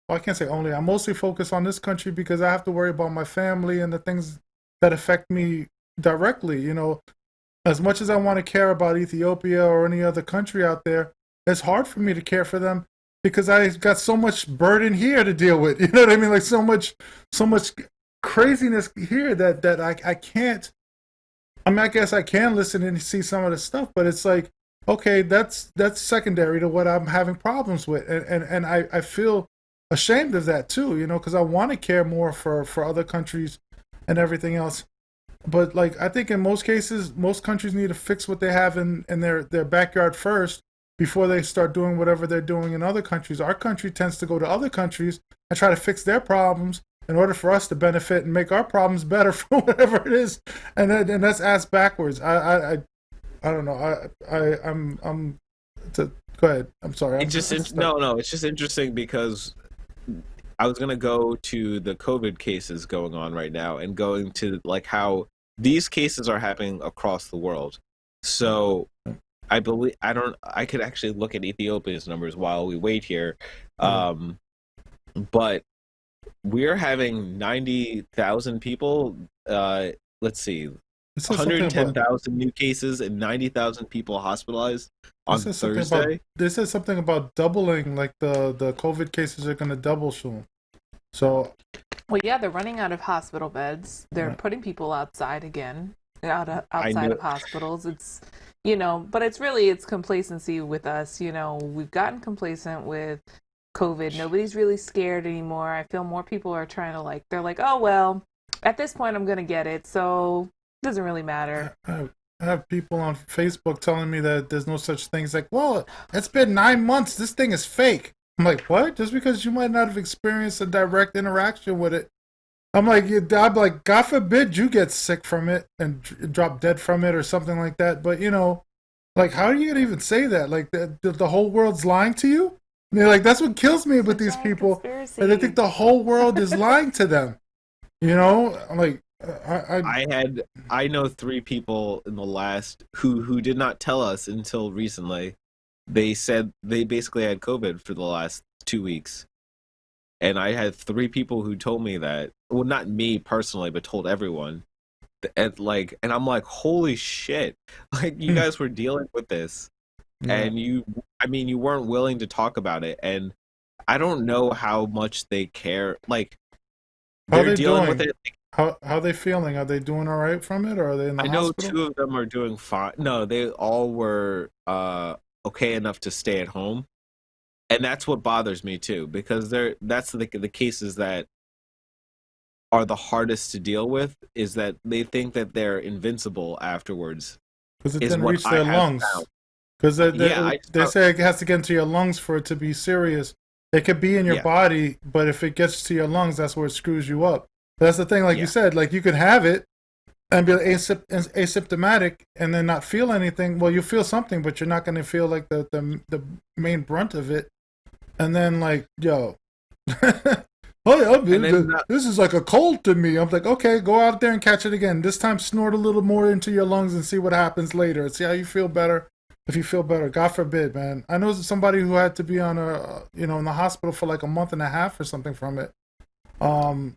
well, I can't say only. I'm mostly focused on this country because I have to worry about my family and the things that affect me directly. As much as I want to care about Ethiopia or any other country out there, it's hard for me to care for them because I got so much burden here to deal with. You know what I mean? Like so much craziness here that I can't. I mean, I guess I can listen and see some of the stuff, but it's like, okay, that's secondary to what I'm having problems with, and I feel ashamed of that too, because I want to care more for other countries and everything else. But like, I think in most cases, most countries need to fix what they have in their backyard first before they start doing whatever they're doing in other countries. Our country tends to go to other countries and try to fix their problems in order for us to benefit and make our problems better for whatever it is, and that's ass backwards. I don't know. I'm go ahead. I'm sorry. It just no, no. It's just interesting because I was gonna go to the COVID cases going on right now and going to like how these cases are happening across the world. So I believe I don't. I could actually look at Ethiopia's numbers while we wait here, Yeah. um, but we're having 90,000 people. Let's see, It says something about 110,000 new cases and 90,000 people hospitalized it on says something about Thursday. this says something about doubling, like the COVID cases are going to double soon. So Well, yeah, they're running out of hospital beds. They're right. putting people outside again, I outside know. of hospitals. But it's complacency with us. We've gotten complacent with COVID. Nobody's really scared anymore. I feel more people are trying to they're like, oh, well, at this point, I'm going to get it. So it doesn't really matter. I have people on Facebook telling me that there's no such thing. It's like, well, it's been 9 months. This thing is fake. I'm like, what? Just because you might not have experienced a direct interaction with it. I'm like, God forbid you get sick from it and drop dead from it or something like that. But like, how are you gonna even say that? Like, the whole world's lying to you? And they're like, that's what kills me It's a with these giant people. And they think conspiracy. the whole world is lying to them. I'm like, I know three people in the last who did not tell us until recently. They said they basically had COVID for the last 2 weeks, and I had three people who told me that. Well, not me personally, but told everyone. And I'm like, holy shit! Like you I, guys were dealing with this, yeah. and I mean, you weren't willing to talk about it, and I don't know how much they care. Like How are they're they dealing with doing? it. How are they feeling? Are they doing all right from it, or are they in the I know hospital? two of them are doing fine. No, they all were okay enough to stay at home, and that's what bothers me too because that's the cases that are the hardest to deal with is that they think that they're invincible afterwards Because it is didn't what reach I their have lungs. found. Because Yeah, I they say it has to get into your lungs for it to be serious. It could be in your yeah, body, but if it gets to your lungs, that's where it screws you up. That's the thing, like you yeah. said, like you could have it and be asymptomatic and then not feel anything. Well, you feel something, but you're not going to feel like the main brunt of it. And then, like, yo, oh yeah, And then this is like a cold to me. I'm like, okay, go out there and catch it again. This time, snort a little more into your lungs and see what happens later. See how you feel better. If you feel better, God forbid, man. I know somebody who had to be on in the hospital for like a month and a half or something from it. And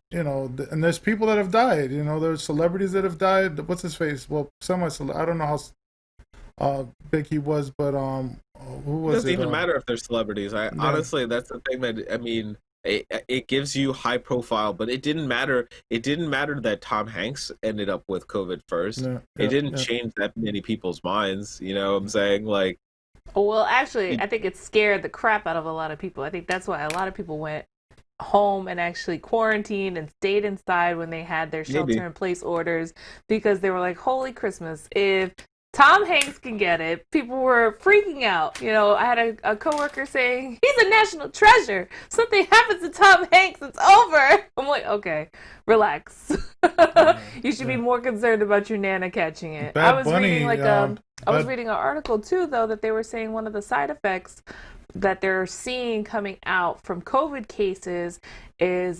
there's people that have died. There's celebrities that have died. What's his face? Well, semi. I don't know how big he was, but who it was doesn't it? even matter if they're celebrities. I Yeah, honestly, that's the thing that I mean. It gives you high profile, but it didn't matter. It didn't matter that Tom Hanks ended up with COVID first. yeah, It yeah, didn't yeah. change that many people's minds. You know what I'm saying? Like, Well, actually, it, I think it scared the crap out of a lot of people. I think that's why a lot of people went home and actually quarantined and stayed inside when they had their maybe shelter in place orders because they were like, holy Christmas, if Tom Hanks can get it, people were freaking out. I had a coworker saying, he's a national treasure. Something happens to Tom Hanks, it's over. I'm like, okay, relax. Yeah, You should be yeah. more concerned about your nana catching it. Bad Bunny, I was bad. reading an article too, though, that they were saying one of the side effects that they're seeing coming out from COVID cases is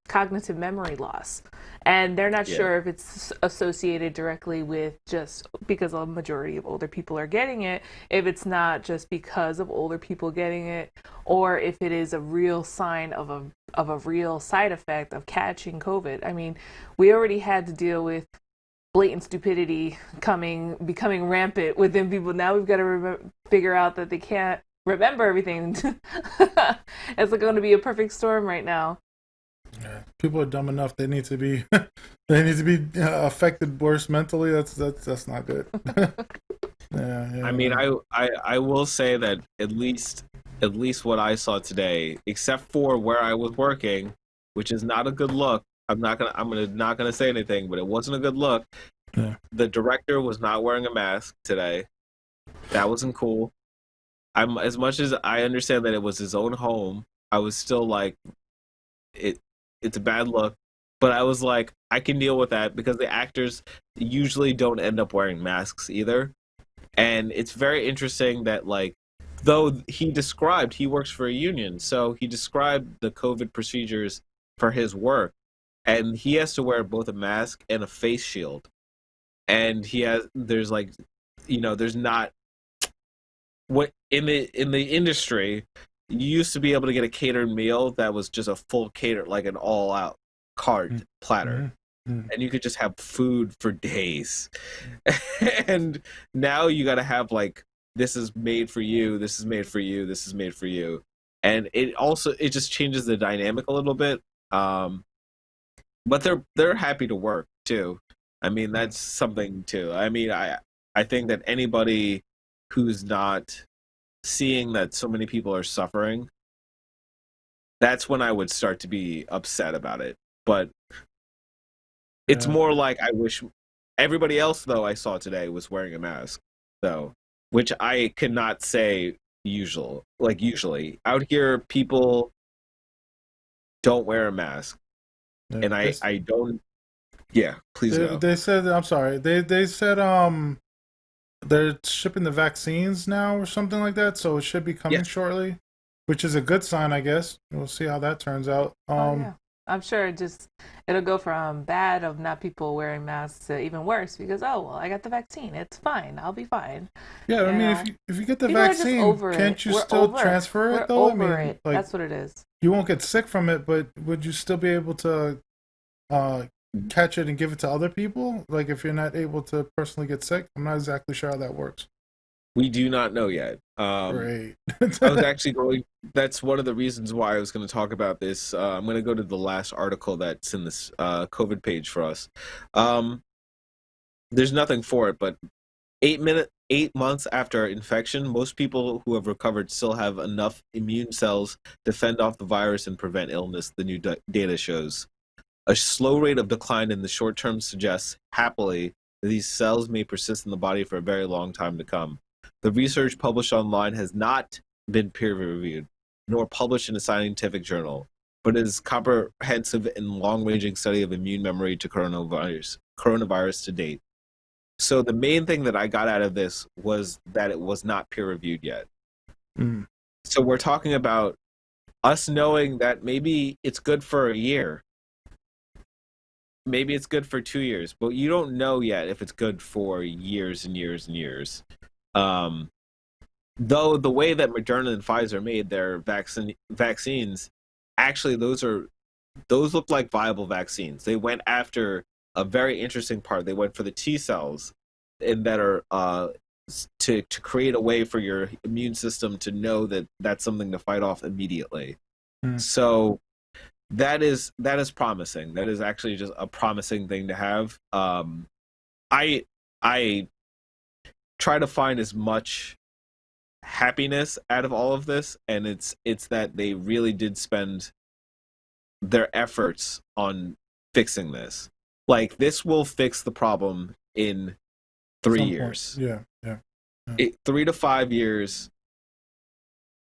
cognitive memory loss. And they're not Yeah. sure if it's associated directly with just because a majority of older people are getting it, if it's not just because of older people getting it, or if it is a real sign of a real side effect of catching COVID. I mean, we already had to deal with blatant stupidity becoming rampant within people. Now we've got to figure out that they can't remember everything. It's going to be a perfect storm right now. Yeah. People are dumb enough. They need to be they need to be affected worse mentally. That's not good. Yeah. I mean, I will say that at least what I saw today, except for where I was working, which is not a good look. I'm not gonna say anything, but it wasn't a good look. Yeah. The director was not wearing a mask today. That wasn't cool. I'm as much as I understand that it was his own home, I was still like, it's a bad look. But I was like, I can deal with that because the actors usually don't end up wearing masks either. And it's very interesting that, like, though he works for a union, so he described the COVID procedures for his work, and he has to wear both a mask and a face shield. And there's not what in the industry, you used to be able to get a catered meal that was just a full cater, like an all out cart platter. And you could just have food for days. And now you got to have, like, this is made for you, this is made for you, this is made for you. And it just changes the dynamic a little bit. But they're happy to work too. I mean, that's something too. I mean, I think that anybody who's not seeing that so many people are suffering, that's when I would start to be upset about it. But it's more like, I wish everybody else, though, I saw today was wearing a mask, though, which I cannot say usually. Out here, people don't wear a mask. Yeah. And I don't. Yeah, please go. They said, I'm sorry. They said they're shipping the vaccines now or something like that, so it should be coming shortly, which is a good sign, I guess. We'll see how that turns out. Yeah. I'm sure it'll go from bad of not people wearing masks to even worse because, oh, well, I got the vaccine. It's fine. I'll be fine. Yeah, I mean, if you get the vaccine, can't you still transfer it, though? Over it. Like, that's what it is. You won't get sick from it, but would you still be able to catch it and give it to other people? Like, if you're not able to personally get sick? I'm not exactly sure how that works. We do not know yet. Great. I was actually that's one of the reasons why I was going to talk about this. I'm going to go to the last article that's in this COVID page for us. There's nothing for it, but 8 months after infection, most people who have recovered still have enough immune cells to fend off the virus and prevent illness, the new data shows. A slow rate of decline in the short term suggests, happily, that these cells may persist in the body for a very long time to come. The research published online has not been peer-reviewed, nor published in a scientific journal, but it is a comprehensive and long-ranging study of immune memory to coronavirus to date. So the main thing that I got out of this was that it was not peer-reviewed yet. So we're talking about us knowing that maybe it's good for a year. Maybe it's good for 2 years, but you don't know yet if it's good for years and years and years. Though the way that Moderna and Pfizer made their vaccines, actually those look like viable vaccines. They went after a very interesting part. They went for the T cells, and that are to create a way for your immune system to know that that's something to fight off immediately. So that is promising. That is actually just a promising thing to have. I try to find as much happiness out of all of this, and it's that they really did spend their efforts on fixing this. Like, this will fix the problem in 3 years. Yeah. 3 to 5 years,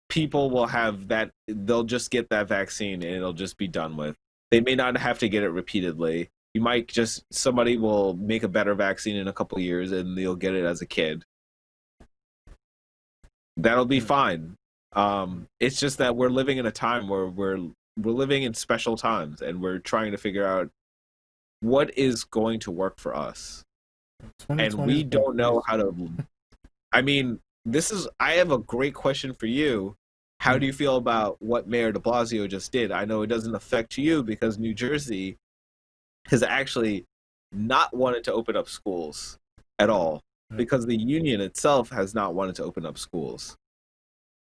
people will have that. They'll just get that vaccine and it'll just be done with. They may not have to get it repeatedly. You might somebody will make a better vaccine in a couple of years and they'll get it as a kid. That'll be fine. It's just that we're living in a time where we're living in special times, and we're trying to figure out what is going to work for us, and 2020 we has been don't know crazy. how to. I mean, I have a great question for you. How do you feel about what Mayor de Blasio just did? I know it doesn't affect you because New Jersey has actually not wanted to open up schools at all, because the union itself has not wanted to open up schools.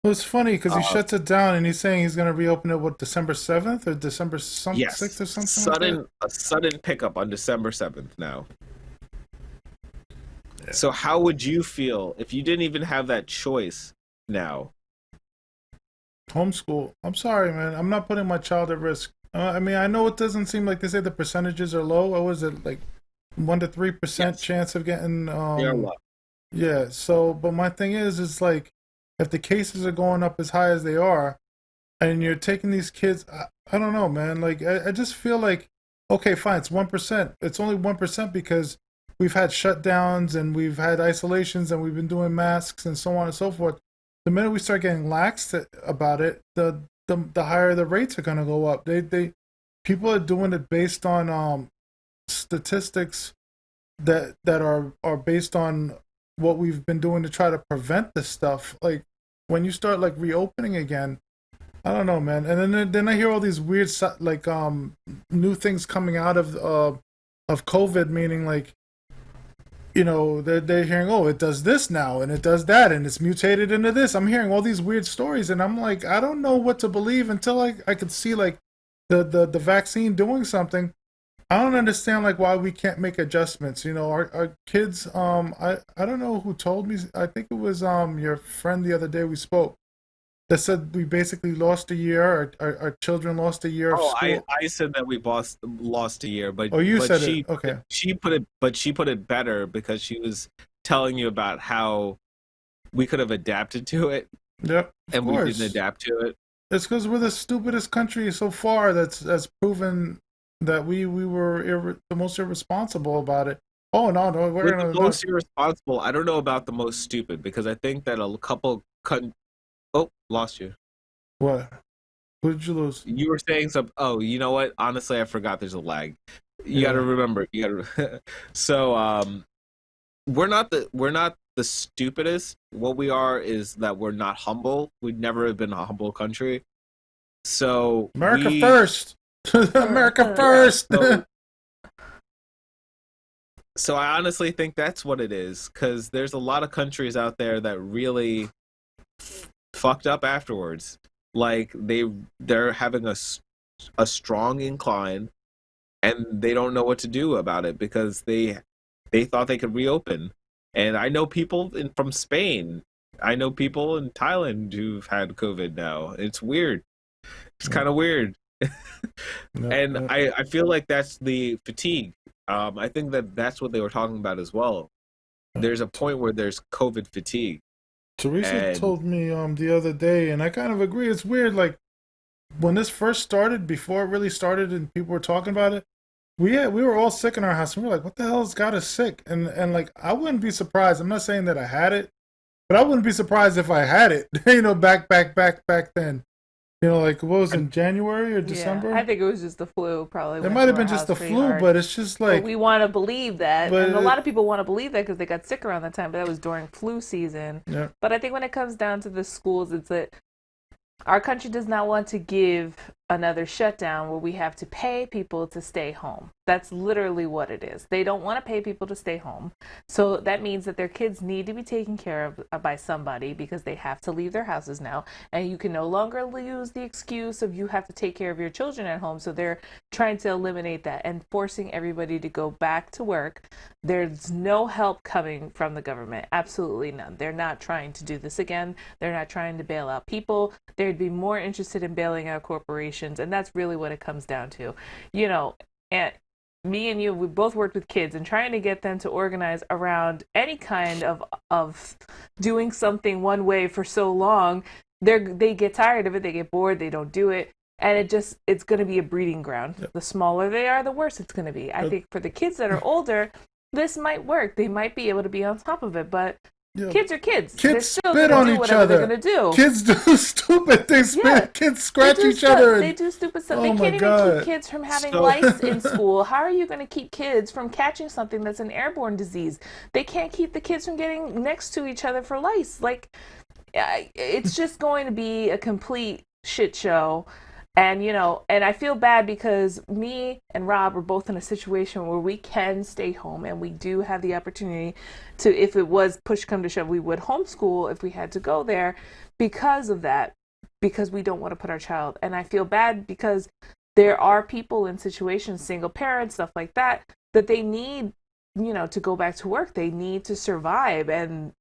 Well, it's funny because he Uh, shuts it down and he's saying he's going to reopen it, what, December 7th or December 6th yes, or something like that? a sudden pickup on December 7th now. Yeah. So how would you feel if you didn't even have that choice now? Homeschool. I'm sorry, man. I'm not putting my child at risk. I mean, I know it doesn't seem like they say the percentages are low. What was it, like 1 to 3% Yes. chance of getting They are low. yeah, so but my thing is like if the cases are going up as high as they are and you're taking these kids, I don't know, man. Like I just feel like okay, fine, it's 1%. It's only 1% because we've had shutdowns and we've had isolations and we've been doing masks and so on and so forth. The minute we start getting lax about it, the higher the rates are going to go up. They people are doing it based on statistics that are based on what we've been doing to try to prevent this stuff. Like when you start like reopening again, I don't know, man. And then I hear all these weird like new things coming out of COVID, meaning like they're hearing, oh, it does this now and it does that and it's mutated into this. I'm hearing all these weird stories and I'm like, I don't know what to believe until I could see like the vaccine doing something. I don't understand like why we can't make adjustments. Our kids. I don't know who told me. I think it was your friend the other day we spoke that said we basically lost a year. Our children lost a year of Oh, school. I said that we lost a year, but Oh, you said she it. Okay. she put it better because she was telling you about how we could have adapted to it, Yep. and Of we course. didn't adapt to it. It's because we're the stupidest country so far that's proven that we were the most irresponsible about it. Oh no, we're With gonna the most irresponsible, I don't know about the most stupid, because I think that a couple oh, lost you. What? Who did you lose? You were saying some. Oh, you know what? Honestly, I forgot. There's a lag. You Yeah. got to remember. You got to. So, we're not the stupidest. What we are is that we're not humble. We'd never have been a humble country. So America first. America first. So, so I honestly think that's what it is, because there's a lot of countries out there that really fucked up afterwards. Like they're having a strong incline, and they don't know what to do about it because they thought they could reopen. And I know people from Spain. I know people in Thailand who've had COVID now. It's weird. It's kind of weird. And I feel like that's the fatigue. I think that's what they were talking about as well. There's a point where there's COVID fatigue. Teresa told me the other day, and I kind of agree. It's weird. Like when this first started, before it really started, and people were talking about it, we were all sick in our house. And we were like, "What the hell's got us sick?" And like I wouldn't be surprised. I'm not saying that I had it, but I wouldn't be surprised if I had it. Back then. Like what was in January or December? Yeah, I think it was just the flu, probably. It might have been just the flu, but it's just like. But we want to believe that, But and a lot of people want to believe that because they got sick around that time. But that was during flu season. Yeah. But I think when it comes down to the schools, it's that our country does not want to give another shutdown where we have to pay people to stay home. That's literally what it is. They don't want to pay people to stay home. So that means that their kids need to be taken care of by somebody because they have to leave their houses now. And you can no longer use the excuse of you have to take care of your children at home. So they're trying to eliminate that and forcing everybody to go back to work. There's no help coming from the government. Absolutely none. They're not trying to do this again. They're not trying to bail out people. They'd be more interested in bailing out corporations. And that's really what it comes down to. And me and you, we both worked with kids and trying to get them to organize around any kind of doing something one way for so long. They get tired of it. They get bored. They don't do it. And it's going to be a breeding ground. Yep. The smaller they are, the worse it's going to be. I think for the kids that are older, this might work. They might be able to be on top of it. But Yeah. Kids are kids. They're Kids still spit gonna on do each whatever they're other. gonna do. Kids do stupid things. Yeah. Kids They scratch do each other. They And, do stupid stuff. oh They my can't even keep God. kids from having So- lice in school. How are you going to keep kids from catching something that's an airborne disease? They can't keep the kids from getting next to each other for lice. Like, it's just going to be a complete shit show. And, and I feel bad because me and Rob are both in a situation where we can stay home and we do have the opportunity to, if it was push come to shove, we would homeschool if we had to go there because of that, because we don't want to put our child. And I feel bad because there are people in situations, single parents, stuff like that, that they need, to go back to work. They need to survive. And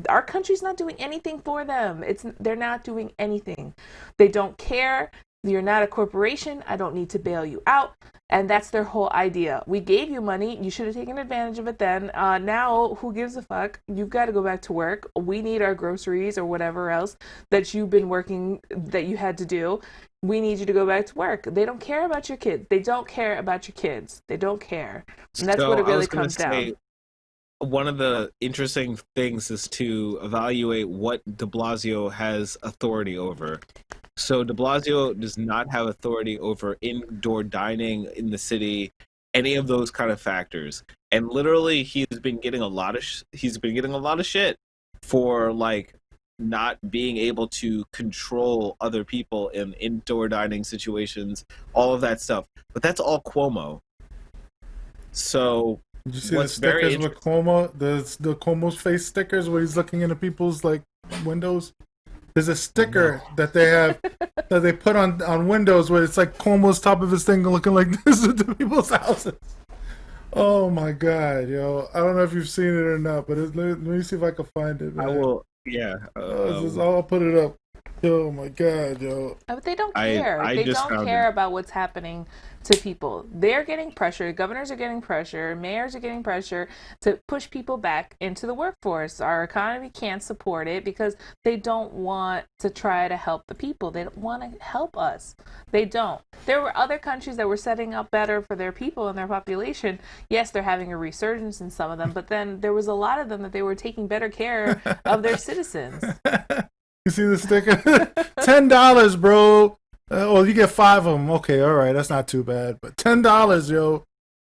our country's not doing anything for them. They're not doing anything. They don't care. You're not a corporation. I don't need to bail you out. And that's their whole idea. We gave you money. You should have taken advantage of it then. Now, who gives a fuck? You've got to go back to work. We need our groceries or whatever else that you've been working, that you had to do. We need you to go back to work. They don't care about your kids. They don't care about your kids. They don't care. And that's what it really comes down. One of the interesting things is to evaluate what de Blasio has authority over. So de Blasio does not have authority over indoor dining in the city, any of those kind of factors. And literally, he's been getting a lot of shit for like not being able to control other people in indoor dining situations, all of that stuff. But that's all Cuomo. So did you see the what's very stickers with Cuomo? The Cuomo's face stickers where he's looking into people's like windows. There's a sticker that they have that they put on windows where it's like Cuomo's top of his thing looking like this into people's houses. Oh my God, yo! I don't know if you've seen it or not, but let me see if I can find it. Man. I will. Yeah, I'll put it up. Oh my God, yo! But they don't care. They don't care about what's happening to people. They're getting pressure. Governors are getting pressure. Mayors are getting pressure to push people back into the workforce. Our economy can't support it because they don't want to try to help the people. They don't want to help us. They don't. There were other countries that were setting up better for their people and their population. Yes, they're having a resurgence in some of them, but then there was a lot of them that they were taking better care of their citizens. You see the sticker? $10, bro. Well, you get 5 of them. Okay, all right, that's not too bad. But $10, yo,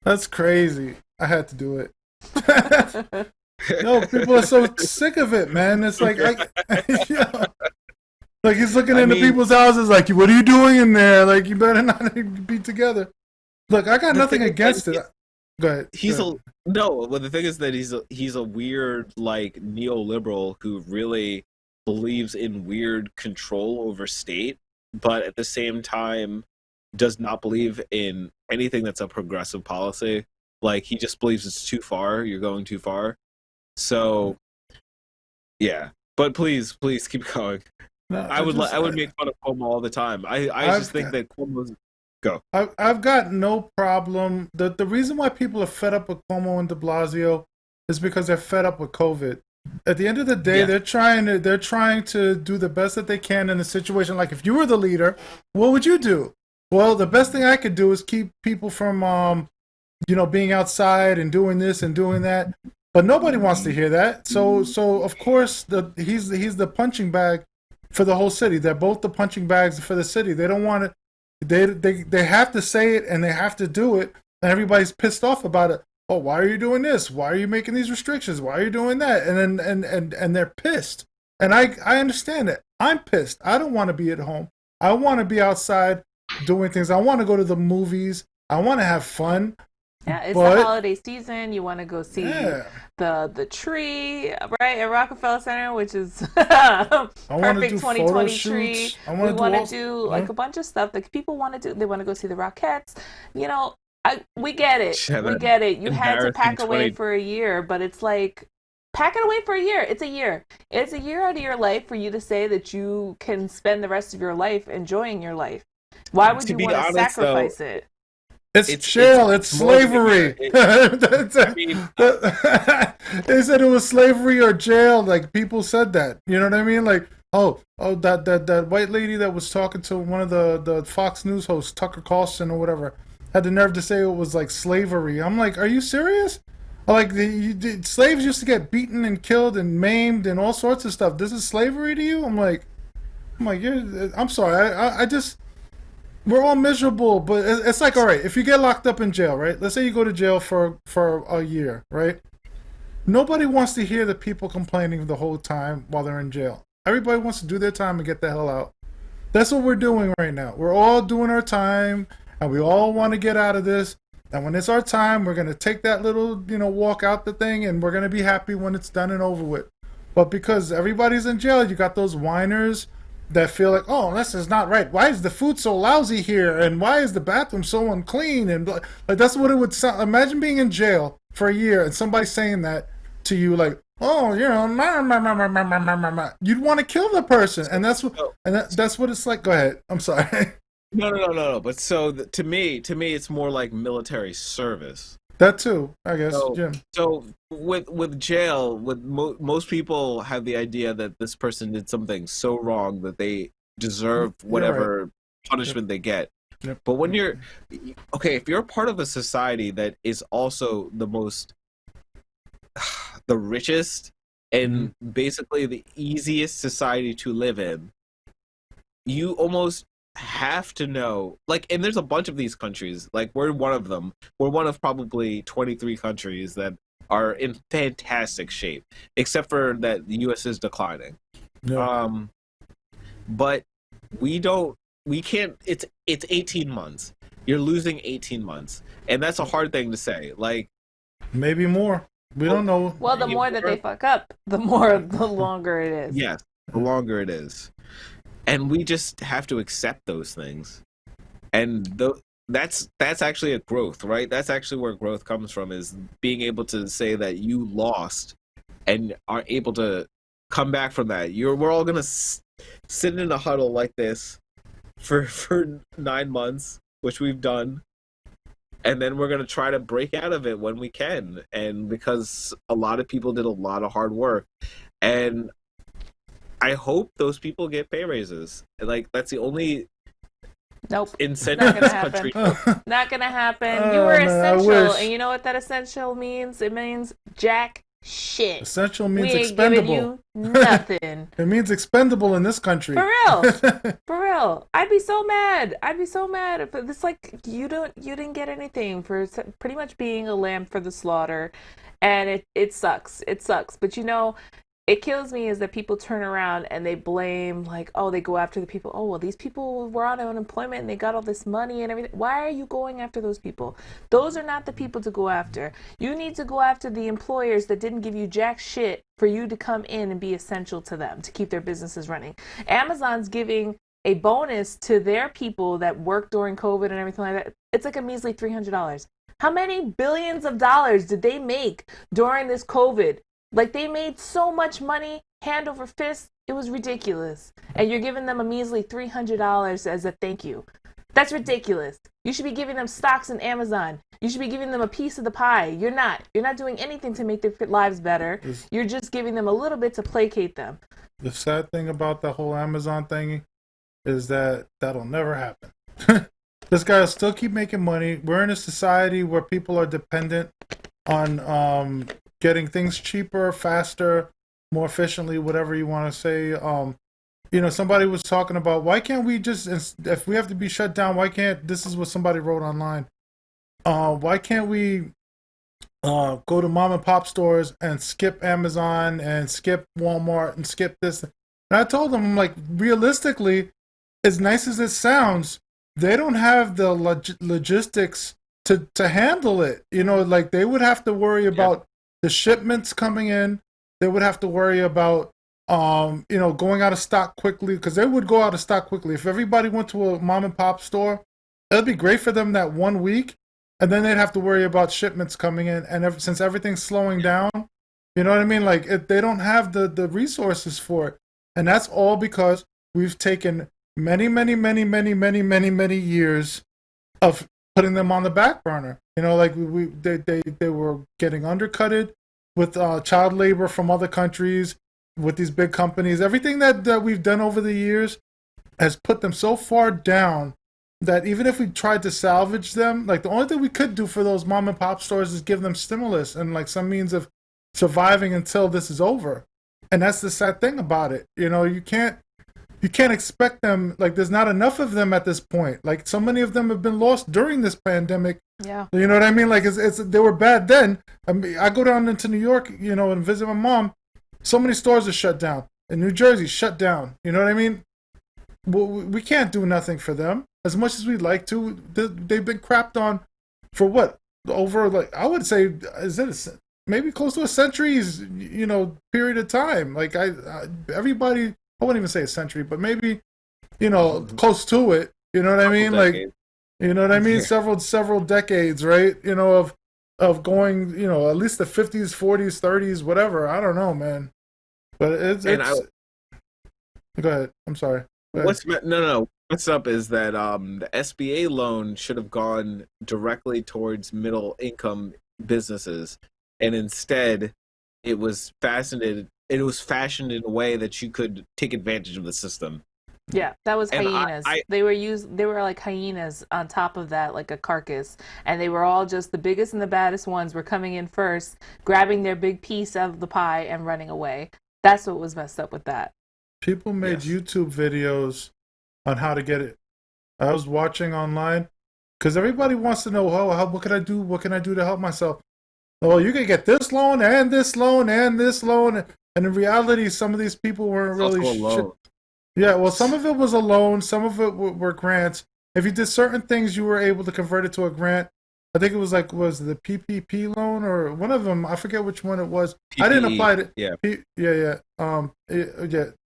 that's crazy. I had to do it. No, people are so sick of it, man. It's like, like he's looking into people's houses, like, what are you doing in there? Like, you better not be together. Look, I got nothing against it. Go ahead. Well, the thing is that he's a weird like neoliberal who really believes in weird control over state, but at the same time does not believe in anything that's a progressive policy. Like, he just believes it's too far, you're going too far. So yeah, but please keep going. No, I would make fun of Cuomo all the time. I just think that Cuomo's go. I've got no problem. The reason why people are fed up with Cuomo and de Blasio is because they're fed up with COVID. At the end of the day, they're trying to do the best that they can in a situation. Like, if you were the leader, what would you do? Well, the best thing I could do is keep people from being outside and doing this and doing that. But nobody wants to hear that. So of course he's the punching bag for the whole city. They're both the punching bags for the city. They don't want it. They have to say it and they have to do it. And everybody's pissed off about it. Oh, why are you doing this? Why are you making these restrictions? Why are you doing that? And then and they're pissed. And I understand it. I'm pissed. I don't want to be at home. I want to be outside doing things. I want to go to the movies. I want to have fun. Yeah, it's the holiday season. You want to go see the tree, right, at Rockefeller Center, which is perfect 2020 tree. We want to do like a bunch of stuff that people want to do. They want to go see the Rockettes. We get it. We get it. You had to pack away for a year, but it's like, pack it away for a year. It's a year. It's a year out of your life for you to say that you can spend the rest of your life enjoing your life. Why would you want to sacrifice it? It's jail. It's slavery. They said it was slavery or jail. Like, people said that. You know what I mean? Like, that white lady that was talking to one of the Fox News hosts, Tucker Carlson or whatever, had the nerve to say it was like slavery. I'm like, are you serious? Like the slaves used to get beaten and killed and maimed and all sorts of stuff. This is slavery to you? I'm like, I'm sorry. I just, we're all miserable, but it's like, all right, if you get locked up in jail, right? Let's say you go to jail for a year, right? Nobody wants to hear the people complaining the whole time while they're in jail. Everybody wants to do their time and get the hell out. That's what we're doing right now. We're all doing our time, and we all want to get out of this. And when it's our time, we're gonna take that little, walk out the thing, and we're gonna be happy when it's done and over with. But because everybody's in jail, you got those whiners that feel like, oh, this is not right. Why is the food so lousy here? And why is the bathroom so unclean? And like that's what it would sound. Imagine being in jail for a year and somebody saying that to you, like, oh, you'd want to kill the person, and that's what it's like. Go ahead. I'm sorry. No. But so to me, it's more like military service. That too, I guess, Jim. So with jail, most people have the idea that this person did something so wrong that they deserve whatever punishment they get. Yep. But when if you're part of a society that is also the richest and basically the easiest society to live in, you almost have to know, like, and there's a bunch of these countries, like we're one of them. We're one of probably 23 countries that are in fantastic shape, except for that the US is declining. Yeah. But we can't, it's 18 months. You're losing 18 months. And that's a hard thing to say. Like, maybe more. We don't know. Well, the more that they fuck up, the longer it is. Yes, the longer it is. And we just have to accept those things. And that's actually a growth, right? That's actually where growth comes from, is being able to say that you lost and are able to come back from that. We're all going to sit in a huddle like this for 9 months, which we've done. And then we're going to try to break out of it when we can. And because a lot of people did a lot of hard work. And I hope those people get pay raises. Like, that's the only incentive Not gonna this happen. country. Not gonna happen. You were man, I essential, wish. and you know what that essential means? It means jack shit. Essential We means ain't expendable. giving you nothing. It means expendable in this country. For real. For real. I'd be so mad. If it's like you didn't get anything for pretty much being a lamb for the slaughter, and it sucks. It sucks. But it kills me is that people turn around and they blame, like, oh, they go after the people. Oh, well, these people were on unemployment and they got all this money and everything. Why are you going after those people? Those are not the people to go after. You need to go after the employers that didn't give you jack shit for you to come in and be essential to them to keep their businesses running. Amazon's giving a bonus to their people that work during COVID and everything like that. It's like a measly $300. How many billions of dollars did they make during this COVID? Like, they made so much money, hand over fist, it was ridiculous. And you're giving them a measly $300 as a thank you. That's ridiculous. You should be giving them stocks in Amazon. You should be giving them a piece of the pie. You're not. You're not doing anything to make their lives better. You're just giving them a little bit to placate them. The sad thing about the whole Amazon thing is that that'll never happen. This guy will still keep making money. We're in a society where people are dependent on getting things cheaper, faster, more efficiently, whatever you want to say. Somebody was talking about, why can't we just, if we have to be shut down, this is what somebody wrote online. Why can't we go to mom and pop stores and skip Amazon and skip Walmart and skip this? And I told them, like, realistically, as nice as it sounds, they don't have the logistics to handle it. Like, they would have to worry about the shipments coming in. They would have to worry about, going out of stock quickly, because they would go out of stock quickly. If everybody went to a mom and pop store, it'd be great for them that 1 week, and then they'd have to worry about shipments coming in. And since everything's slowing down, you know what I mean? Like, they don't have the resources for it. And that's all because we've taken many, many, many, many, many, many, many years of putting them on the back burner. Like they were getting undercutted with child labor from other countries, with these big companies. Everything that we've done over the years has put them so far down that even if we tried to salvage them, like the only thing we could do for those mom and pop stores is give them stimulus and like some means of surviving until this is over. And that's the sad thing about it. You know, you can't expect them, like there's not enough of them at this point. Like so many of them have been lost during this pandemic. Yeah. You know what I mean? Like it's they were bad then. I mean, I go down into New York, you know, and visit my mom. So many stores are shut down. In New Jersey, shut down. You know what I mean? Well, we can't do nothing for them as much as we'd like to. They've been crapped on for what? Over, like, I would say, is it maybe close to a century's, you know, period of time. Like everybody, I wouldn't even say a century, but maybe, you know, close to it. You know what I mean? Like, you know what I mean? Several decades, right? You know, of going, you know, at least the 50s, 40s, 30s, whatever. I don't know, man. But it's go ahead. I'm sorry. What's up is that the SBA loan should have gone directly towards middle income businesses, and instead it was fashioned in a way that you could take advantage of the system. Yeah, that was And hyenas. They were like hyenas on top of that, like a carcass. And they were all just the biggest and the baddest ones were coming in first, grabbing their big piece of the pie and running away. That's what was messed up with that. People made YouTube videos on how to get it. I was watching online because everybody wants to know, what can I do? What can I do to help myself? Well, you can get this loan and this loan and this loan. And in reality, some of these people weren't really. Yeah, well, some of it was a loan, some of it were grants. If you did certain things, you were able to convert it to a grant. I think it was like, was the PPP loan or one of them? I forget which one it was. PPE, I didn't apply to. Yeah.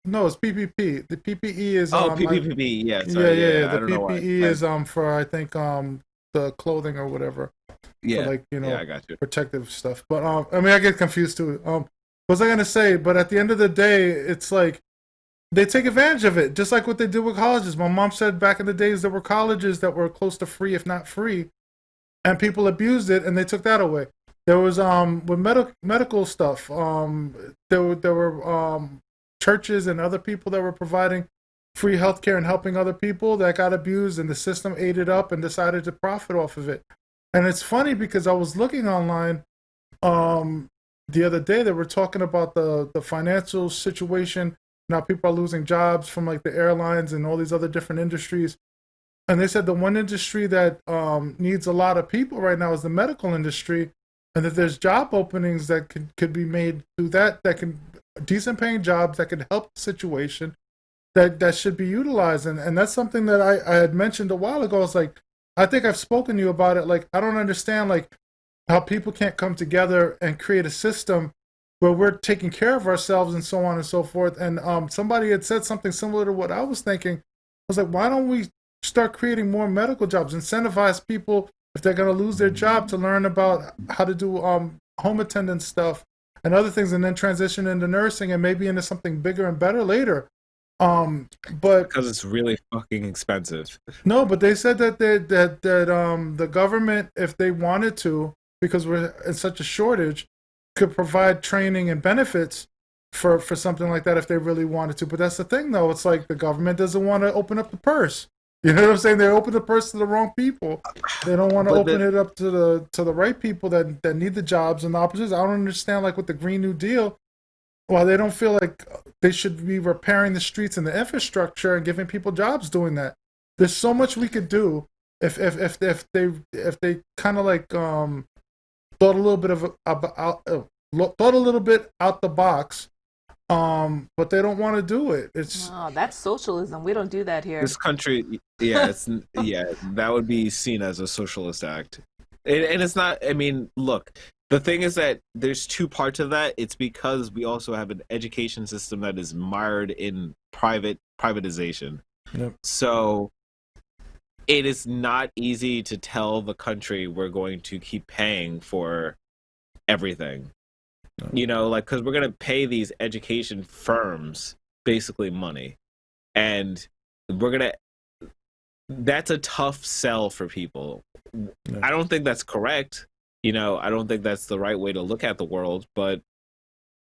No, it's PPP. The PPE is. PPP. Yeah. The PPE is for I think the clothing or whatever. Yeah. For, like, you know, I got you. protective stuff. But I mean, I get confused too. What was I gonna say? But at the end of the day, it's like. They take advantage of it, just like what they did with colleges. My mom said back in the days there were colleges that were close to free, if not free, and people abused it, and they took that away. There was with medical stuff. There were churches and other people that were providing free healthcare and helping other people that got abused, and the system ate it up and decided to profit off of it. And it's funny because I was looking online the other day. They were talking about the financial situation. Now people are losing jobs from like the airlines and all these other different industries. And they said the one industry that needs a lot of people right now is the medical industry. And that there's job openings that could be made through that can decent paying jobs that could help the situation that should be utilized. And that's something that I had mentioned a while ago. It's like, I think I've spoken to you about it. Like, I don't understand like how people can't come together and create a system where we're taking care of ourselves and so on and so forth. And somebody had said something similar to what I was thinking. I was like, why don't we start creating more medical jobs, incentivize people if they're going to lose their job to learn about how to do home attendant stuff and other things, and then transition into nursing and maybe into something bigger and better later. But because it's really fucking expensive. No, but they said that the government, if they wanted to, because we're in such a shortage, could provide training and benefits for something like that if they really wanted to. But that's the thing, though. It's like the government doesn't want to open up the purse. You know what I'm saying? They open the purse to the wrong people. They don't want to open it up to the right people that need the jobs and the opportunities. I don't understand, like with the Green New Deal, why they don't feel like they should be repairing the streets and the infrastructure and giving people jobs doing that. There's so much we could do if they kind of like thought a little bit out the box, but they don't want to do it. That's socialism. We don't do that here. This country, that would be seen as a socialist act, and it's not. I mean, look, the thing is that there's two parts of that. It's because we also have an education system that is mired in privatization. Yep. So it is not easy to tell the country we're going to keep paying for everything. No. You know, like, because we're going to pay these education firms basically money. And that's a tough sell for people. No. I don't think that's correct. You know, I don't think that's the right way to look at the world, but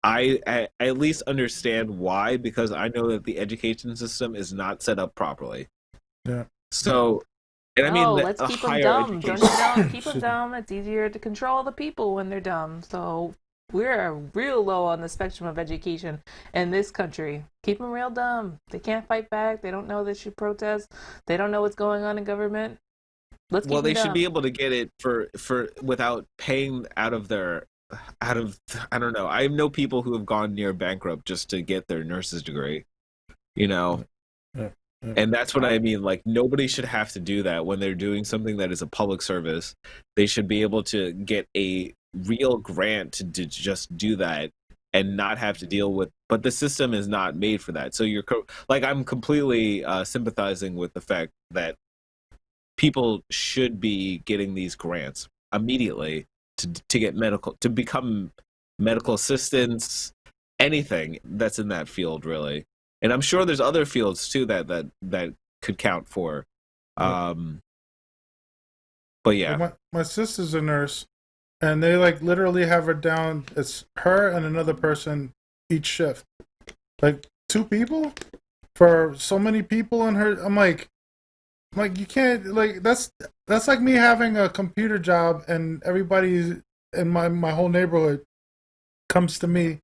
I at least understand why, because I know that the education system is not set up properly. Yeah. So And I mean, No, let's a keep them higher dumb. Don't you education. know? Keep them dumb. It's easier to control the people when they're dumb. So we're real low on the spectrum of education in this country. Keep them real dumb. They can't fight back. They don't know they should protest. They don't know what's going on in government. Let's keep Well, them they should be dumb. able to get it for without paying out of I don't know. I know people who have gone near bankrupt just to get their nurse's degree, you know. Yeah, yeah. And that's what I mean. Like, nobody should have to do that when they're doing something that is a public service. They should be able to get a real grant to just do that and not have to deal with. But the system is not made for that. So like, I'm completely sympathizing with the fact that people should be getting these grants immediately to get to become medical assistants, anything that's in that field, really. And I'm sure there's other fields too that could count for. Um, but yeah, My sister's a nurse, and they like literally have her down. It's her and another person each shift, like two people for so many people in her. I'm like you can't like that's like me having a computer job and everybody in my whole neighborhood comes to me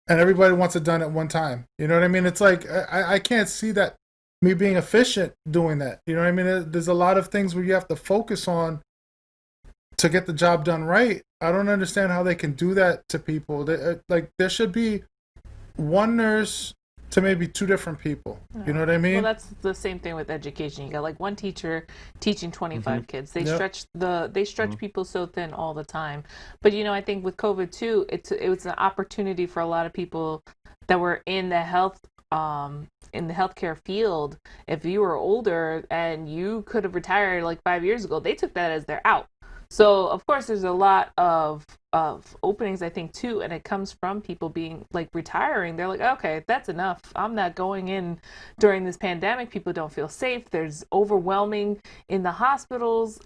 and everybody wants it done at one time. You know what I mean? It's like I can't see that me being efficient doing that. You know what I mean? There's a lot of things where you have to focus on to get the job done right. I don't understand how they can do that to people. Like there should be one nurse to maybe two different people. You know what I Well, mean? that's the same thing with education. You got like one teacher teaching 25 kids. They Yep. stretch people so thin all the time. But I think with COVID too, it was an opportunity for a lot of people that were in the healthcare field. If you were older and you could have retired like 5 years ago, they took that as their out. So of course there's a lot of openings I think too, and it comes from people being like retiring. They're like, okay, that's enough. I'm not going in during this pandemic. People don't feel safe. There's overwhelming in the hospitals.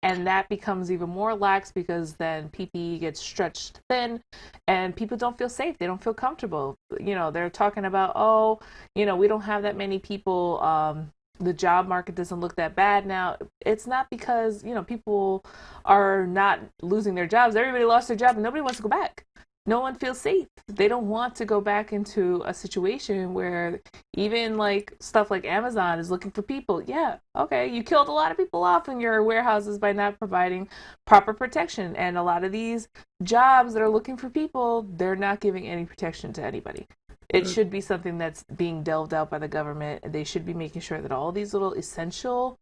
And that becomes even more lax because then PPE gets stretched thin and people don't feel safe. They don't feel comfortable. They're talking about, oh, we don't have that many people. The job market doesn't look that bad now. It's not because, people are not losing their jobs. Everybody lost their job and nobody wants to go back. No one feels safe. They don't want to go back into a situation where even like stuff like Amazon is looking for people. Yeah, okay, you killed a lot of people off in your warehouses by not providing proper protection. And a lot of these jobs that are looking for people, they're not giving any protection to anybody. It should be something that's being delved out by the government. They should be making sure that all these little essential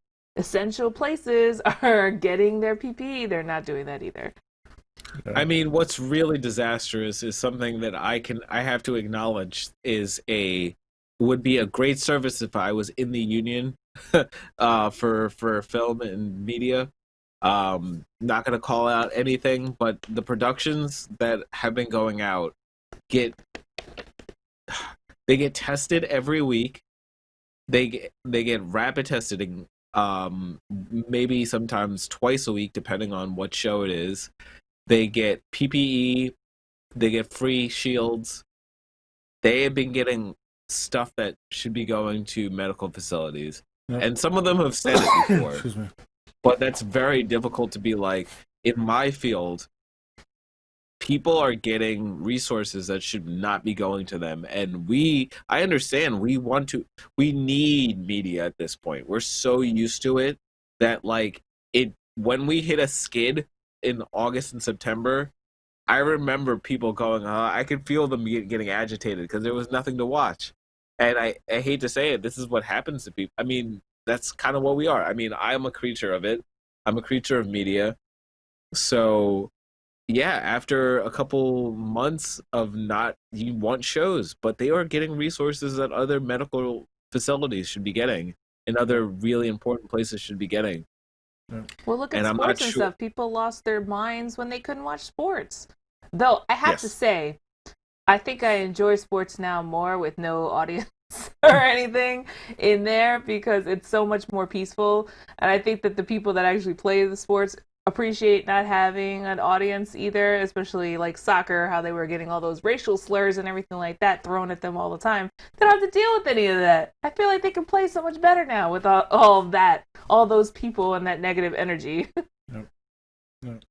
places are getting their PPE. They're not doing that either. I mean, what's really disastrous is something that I have to acknowledge would be a great service if I was in the union for film and media. Not going to call out anything, but the productions that have been going out get they get tested every week. They get rapid testing, maybe sometimes twice a week, depending on what show it is. They get PPE. They get free shields. They have been getting stuff that should be going to medical facilities, Yep. and some of them have said it before. Excuse me. But that's very difficult to be like. In my field, people are getting resources that should not be going to them, and I understand we need media at this point. We're so used to it that like it when we hit a skid in August and September, I remember people going, I could feel them getting agitated because there was nothing to watch. And I hate to say it, this is what happens to people. I mean, that's kind of what we are. I mean, I'm a creature of it. I'm a creature of media. So yeah, after a couple months of you want shows, but they are getting resources that other medical facilities should be getting and other really important places should be getting. Well, look at And I'm not sports and sure. stuff. People lost their minds when they couldn't watch sports. Though I have to Yes. say, I think I enjoy sports now more with no audience or anything in there because it's so much more peaceful. And I think that the people that actually play the sports appreciate not having an audience either, especially like soccer, how they were getting all those racial slurs and everything like that thrown at them all the time. They don't have to deal with any of that. I feel like they can play so much better now with all of that, all those people and that negative energy. Yep. Yep.